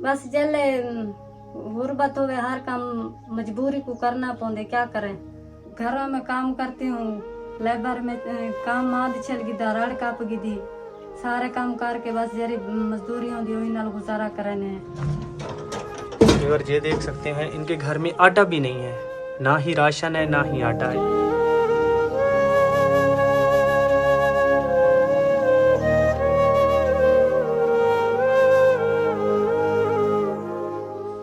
बस जल्ले गुर्बत होवे हर काम मजबूरी को करना पौंदे, क्या करें। घरों में काम करती हूँ, लेबर में काम आद चल गिदा रड़ काप गिदी, सारे काम करके बस जरी मजदूरी होंदी वही नाल गुजारा करने। और ये देख सकते हैं इनके घर में आटा भी नहीं है, ना ही राशन है ना ही आटा है।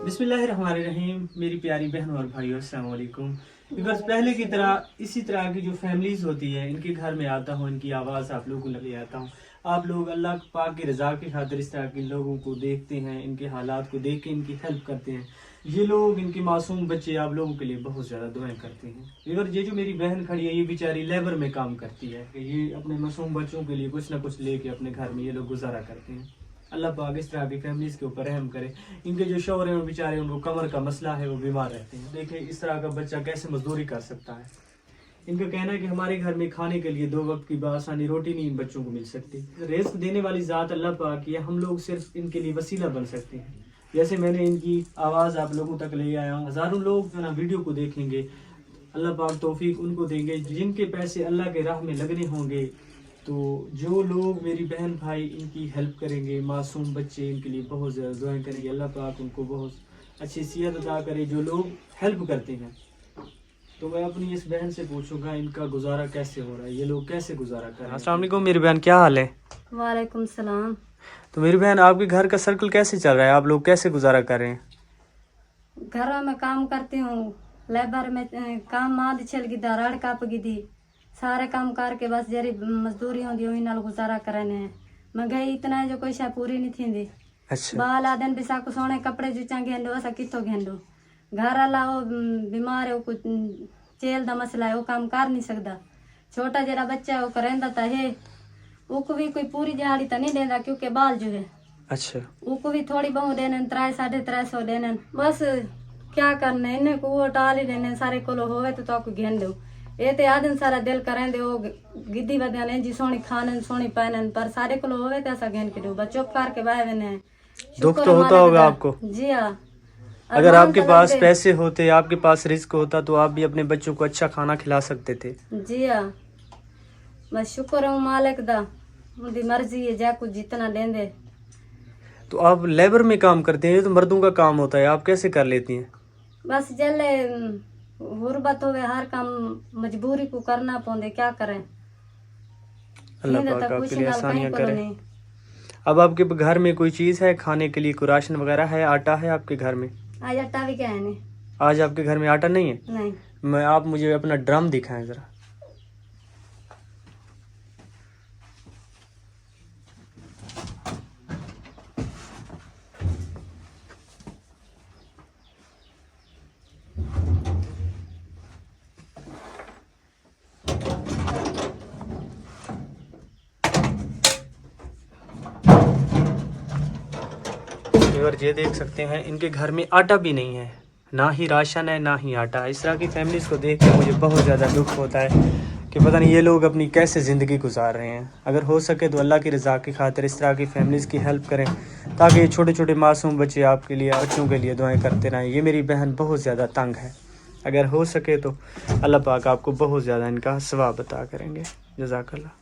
बिस्मिल्लाहिर्रहमानिर्रहीम। मेरी प्यारी बहनों और भाइयों, अस्सलाम वालेकुम। बस पहले की तरह इसी तरह की जो फैमिलीज होती है इनके घर में आता हूँ, इनकी आवाज़ आप लोगों को ले आता हूँ। आप लोग अल्लाह पाक की रज़ा की खातिर इस तरह के लोगों को देखते हैं, इनके हालात को देख के इनकी हेल्प करते हैं। ये लोग, इनके मासूम बच्चे आप लोगों के लिए बहुत ज़्यादा दुआएं करते हैं। और ये जो मेरी बहन खड़ी है, ये बेचारी लेबर में काम करती है, ये अपने मासूम बच्चों के लिए कुछ ना कुछ लेके अपने घर में ये लोग गुजारा करते हैं। अल्लाह पाक इस तरह की फैमिलीज के ऊपर रहम करे। इनके जो शौहर हैं वो बेचारे, उनको कमर का मसला है, वो बीमार रहते हैं। देखिए इस तरह का बच्चा कैसे मजदूरी कर सकता है। इनका कहना है कि हमारे घर में खाने के लिए 2 वक्त की बासानी रोटी नहीं इन बच्चों को मिल सकती। रिस्क देने वाली ज़ात अल्लाह पाक है, हम लोग सिर्फ इनके लिए वसीला बन सकते हैं। जैसे मैंने इनकी आवाज़ आप लोगों तक ले आया हूँ, हज़ारों लोग जो ना वीडियो को देखेंगे, अल्लाह पाक तौफीक उनको देंगे। जिनके पैसे अल्लाह के राह में लगने होंगे, तो जो लोग मेरी बहन भाई इनकी हेल्प करेंगे, मासूम बच्चे, इनके लिए बहुत ज़्यादा दुआएं करेंगे। अल्लाह पाक उनको बहुत अच्छी सेहत अता करे जो लोग हेल्प करते हैं। तो मैं अपनी इस बहन से पूछूंगा इनका गुजारा कैसे हो रहा है, ये लोग कैसे गुजारा कर रहे हैं। अस्सलाम वालेकुम मेरी बहन, क्या हाल है? वालेकुम सलाम। तो मेरी बहन, आपके घर का सर्कल कैसे चल रहा है, आप लोग कैसे गुजारा कर रहे हैं? घरों में काम करती हूँ, लेबर में काम आद चल गिदा रड़ काप गिदी, सारे काम करके बस जरी मजदूरी होंदी वही नाल गुजारा करने। महंगाई इतना है जो कोई शय पूरी नहीं थींदी। अच्छा। बाल आदन बिसा को सोने कपड़े जुचा घेंडो असा कितो घेंडो। घर वाला वो बीमार है, वो कुछ चेल दा मसला है, वो काम कर नहीं सकता। छोटा जरा बच्चा है वो करेंदा था है, उसको भी कोई पूरी दिहाड़ी तो नहीं देता क्योंकि बाल जो है। अच्छा। उसको भी थोड़ी बहुत देने 300-350 देने, बस क्या करने इन्हें को वो टाल ही देने सारे को होवे तो आपको घेन दो। ये तो आदन सारा दिल करें दे वो गिद्दी बदने जी सोनी खाने सोनी पहने, पर सारे को होवे तो ऐसा घेन के दो बच्चों करके बाय ने। दुख तो होता होगा आपको? जी हाँ। अगर आपके पास पैसे होते, आपके पास रिस्क होता, तो आप भी अपने बच्चों को अच्छा खाना खिला सकते थे। जी हाँ, बस शुक्र है मालिक दा, उनकी मर्जी है जा कुछ जितना देंदे। तो आप लेबर में काम करते हैं, ये तो मर्दों का काम होता है, आप कैसे कर लेती हैं? बस जल्ले गुर्बत होवे हर काम मजबूरी को करना पौंदे, क्या करें। अल्लाह पाक आपके लिए आसानियां करे। अब आपके घर में कोई चीज़ है खाने के लिए, कोई राशन वगैरह है, आटा है आपके घर में? आज आटा भी क्या है नहीं। आज आपके घर में आटा नहीं है? नहीं। आप मुझे अपना ड्रम दिखाएं जरा। और ये देख सकते हैं इनके घर में आटा भी नहीं है, ना ही राशन है ना ही आटा। इस तरह की फैमिलीज को देख कर मुझे बहुत ज़्यादा दुख होता है कि पता नहीं ये लोग अपनी कैसे ज़िंदगी गुजार रहे हैं। अगर हो सके तो अल्लाह की रज़ा की खातिर इस तरह की फैमिलीज़ की हेल्प करें, ताकि ये छोटे छोटे मासूम बच्चे आपके लिए, बच्चों के लिए दुआएं करते रहें। ये मेरी बहन बहुत ज़्यादा तंग है, अगर हो सके तो अल्लाह पाक आपको बहुत ज़्यादा इनका सवाब अता करेंगे। जज़ाकल्लाह।